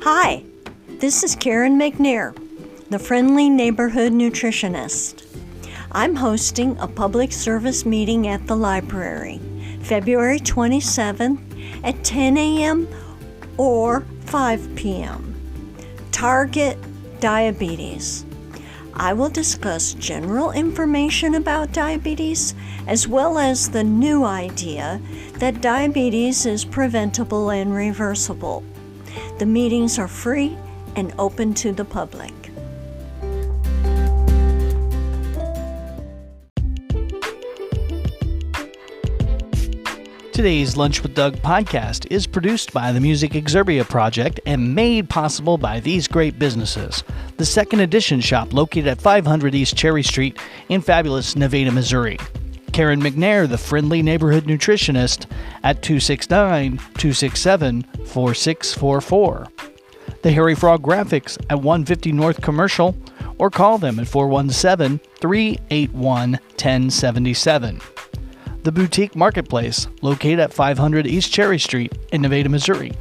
Hi, this is Karen McNair, the Friendly Neighborhood Nutritionist. I'm hosting a public service meeting at the library, February 27th at 10 a.m. or 5 p.m. Target diabetes. I will discuss general information about diabetes as well as the new idea that diabetes is preventable and reversible. The meetings are free and open to the public. Today's Lunch with Doug podcast is produced by the Music Exerbia Project and made possible by these great businesses. The Second Edition shop located at 500 East Cherry Street in fabulous Nevada, Missouri. Karen McNair, the Friendly Neighborhood Nutritionist, at 269-267-4644. The Harry Frog Graphics at 150 North Commercial, or call them at 417-381-1077. The Boutique Marketplace, located at 500 East Cherry Street in Nevada, Missouri.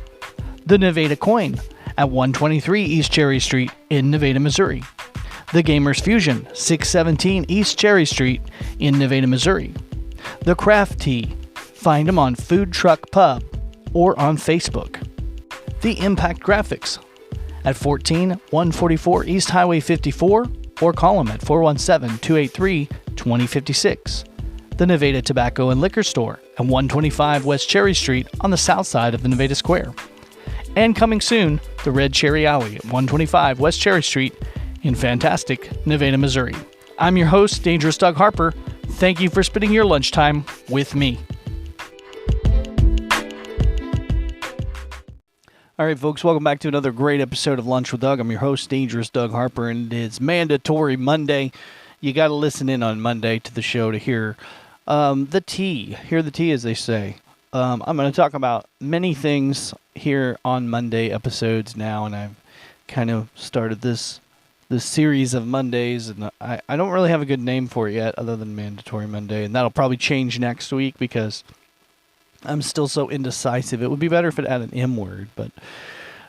The Nevada Coin at 123 East Cherry Street in Nevada, Missouri. The Gamers Fusion, 617 East Cherry Street in Nevada, Missouri. The Craft Tea, find them on Food Truck Pub or on Facebook. The Impact Graphics at 14144 East Highway 54 or call them at 417-283-2056. The Nevada Tobacco and Liquor Store at 125 West Cherry Street on the south side of the Nevada Square. And coming soon, the Red Cherry Alley at 125 West Cherry Street in fantastic Nevada, Missouri. I'm your host, Dangerous Doug Harper. Thank you for spending your lunchtime with me. All right, folks, welcome back to another great episode of Lunch with Doug. I'm your host, Dangerous Doug Harper, and it is Mandatory Monday. You got to listen in on Monday to the show to hear the tea. Hear the tea, as they say. I'm going to talk about many things here on Monday episodes now, and I've kind of started this series of Mondays, and I don't really have a good name for it yet other than Mandatory Monday, and that'll probably change next week because I'm still so indecisive. It would be better if it had an M word, but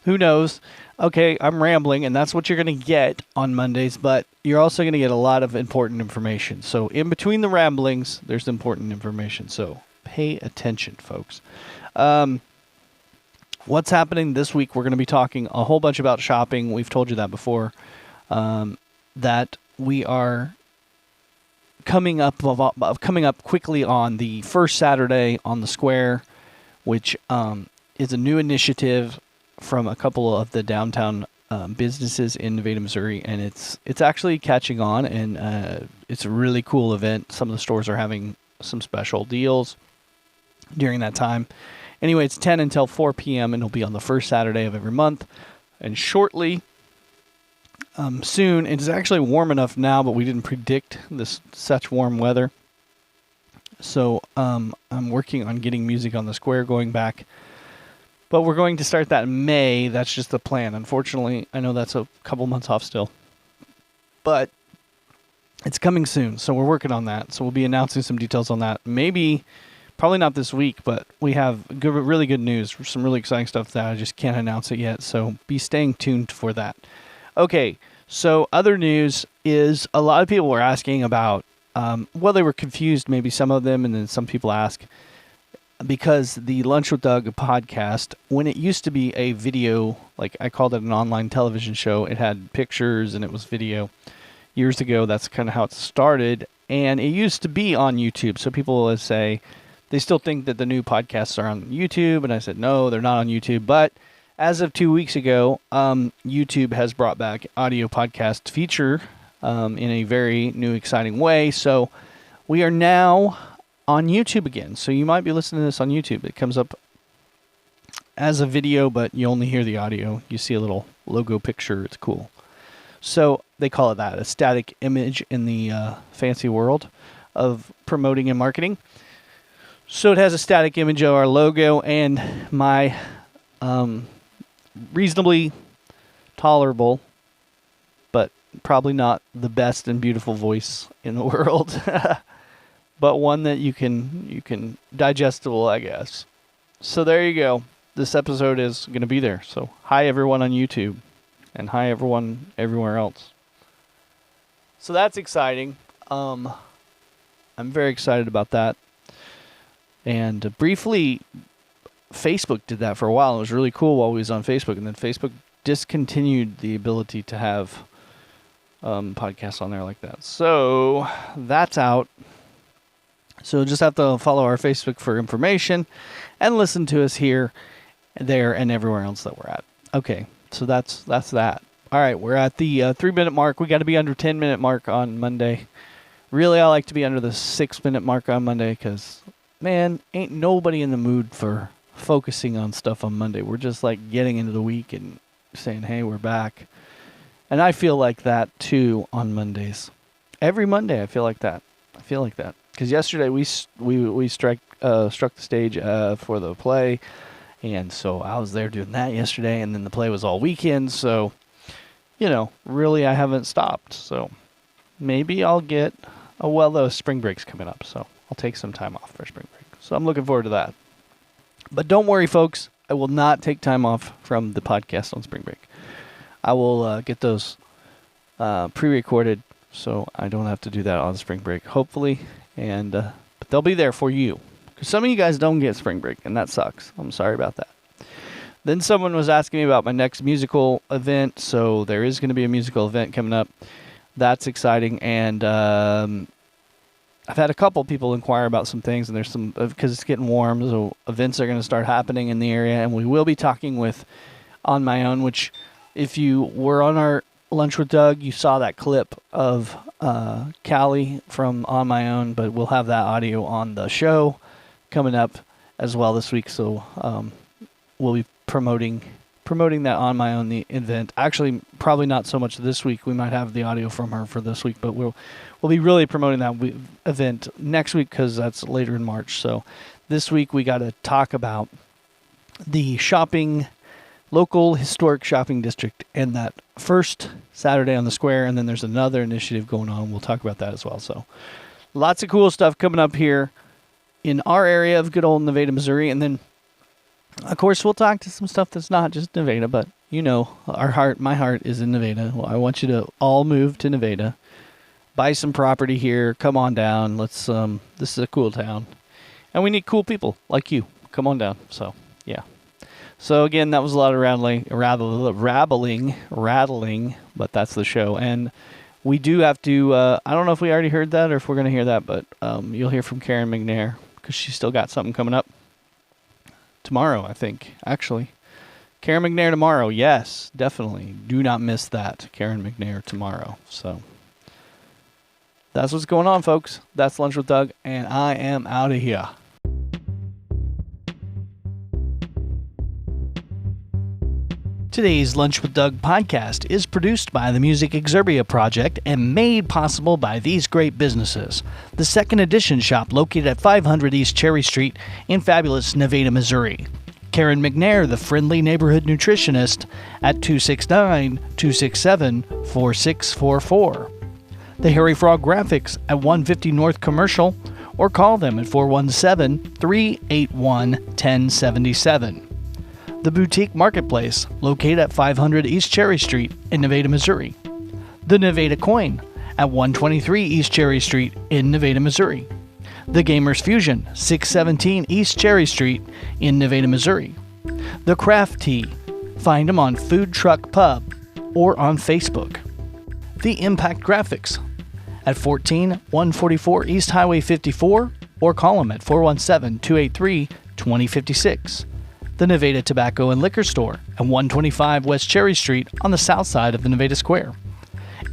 who knows? Okay, I'm rambling, and that's what you're going to get on Mondays, but you're also going to get a lot of important information. So in between the ramblings, there's important information, so pay attention, folks. What's happening this week? We're going to be talking a whole bunch about shopping. We've told you that before, that we are coming up quickly on the first Saturday on the Square, which is a new initiative from a couple of the downtown businesses in Nevada, Missouri, and it's actually catching on, and it's a really cool event. Some of the stores are having some special deals during that time. Anyway, it's 10 until 4 p.m., and it'll be on the first Saturday of every month. And shortly, soon, it's actually warm enough now, but we didn't predict such warm weather. So I'm working on getting music on the Square going back. But we're going to start that in May. That's just the plan. Unfortunately, I know that's a couple months off still. But it's coming soon, so we're working on that. So we'll be announcing some details on that. Probably not this week, but we have really good news. Some really exciting stuff that I just can't announce it yet. So be staying tuned for that. Okay, so other news is a lot of people were asking about, they were confused, maybe some of them, and then some people ask, because the Lunch with Doug podcast, when it used to be a video, like I called it an online television show, it had pictures and it was video. Years ago, that's kind of how it started, and it used to be on YouTube. So people will say they still think that the new podcasts are on YouTube, and I said, no, they're not on YouTube. But as of 2 weeks ago, YouTube has brought back audio podcast feature in a very new, exciting way. So we are now on YouTube again. So you might be listening to this on YouTube. It comes up as a video, but you only hear the audio. You see a little logo picture. It's cool. So they call it that, a static image in the fancy world of promoting and marketing. So it has a static image of our logo and my reasonably tolerable, but probably not the best and beautiful voice in the world. But one that you can digestible, I guess. So there you go. this episode is going to be there. So hi everyone on YouTube, and hi everyone everywhere else. So that's exciting. I'm very excited about that. And briefly, Facebook did that for a while. It was really cool while we was on Facebook, and then Facebook discontinued the ability to have podcasts on there like that. So that's out. So just have to follow our Facebook for information and listen to us here, there, and everywhere else that we're at. Okay, so that's that. All right, we're at the 3-minute mark. We got to be under 10-minute mark on Monday. Really, I like to be under the 6-minute mark on Monday because, man, ain't nobody in the mood for focusing on stuff on Monday. We're just like getting into the week and saying, hey, we're back. And I feel like that too on Mondays. Every Monday I feel like that. Because yesterday we struck the stage for the play, and so I was there doing that yesterday, and then the play was all weekend, so, really I haven't stopped. So maybe I'll get, though spring break's coming up, so I'll take some time off for spring break. So I'm looking forward to that. But don't worry, folks, I will not take time off from the podcast on spring break. I will get those pre-recorded so I don't have to do that on spring break, hopefully. And but they'll be there for you. Because some of you guys don't get spring break, and that sucks. I'm sorry about that. Then someone was asking me about my next musical event. So there is going to be a musical event coming up. That's exciting. And I've had a couple people inquire about some things, and there's some, because it's getting warm, so events are going to start happening in the area. And we will be talking with On My Own, which if you were on our Lunch with Doug, you saw that clip of Callie from On My Own, but we'll have that audio on the show coming up as well this week. So we'll be promoting that On My Own, the event. Actually, probably not so much this week. We might have the audio from her for this week, but we'll be really promoting that event next week because that's later in March. So this week we got to talk about the local historic shopping district and that first Saturday on the square, and then there's another initiative going on. We'll talk about that as well. So lots of cool stuff coming up here in our area of good old Nevada, Missouri. And then, of course, we'll talk to some stuff that's not just Nevada, but my heart is in Nevada. Well, I want you to all move to Nevada, buy some property here, come on down. Let's this is a cool town, and we need cool people like you. Come on down. So yeah. So again, that was a lot of rattling, but that's the show. And we do have to, I don't know if we already heard that or if we're going to hear that, but you'll hear from Karen McNair because she's still got something coming up tomorrow, I think, actually. Karen McNair tomorrow, yes, definitely. Do not miss that, Karen McNair tomorrow. So that's what's going on, folks. That's Lunch with Doug, and I am out of here. Today's Lunch with Doug podcast is produced by the Music Exerbia Project and made possible by these great businesses. The Second Edition shop located at 500 East Cherry Street in fabulous Nevada, Missouri. Karen McNair, the friendly neighborhood nutritionist, at 269-267-4644. The Harry Frog Graphics at 150 North Commercial, or call them at 417-381-1077. The Boutique Marketplace, located at 500 East Cherry Street in Nevada, Missouri. The Nevada Coin at 123 East Cherry Street in Nevada, Missouri. The Gamers Fusion, 617 East Cherry Street in Nevada, Missouri. The Craft Tea, find them on Food Truck Pub or on Facebook. The Impact Graphics at 14144 East Highway 54, or call them at 417-283-2056. The Nevada Tobacco and Liquor Store at 125 West Cherry Street on the south side of the Nevada Square.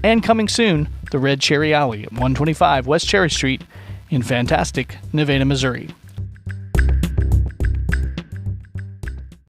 And coming soon, the Red Cherry Alley at 125 West Cherry Street in fantastic Nevada, Missouri.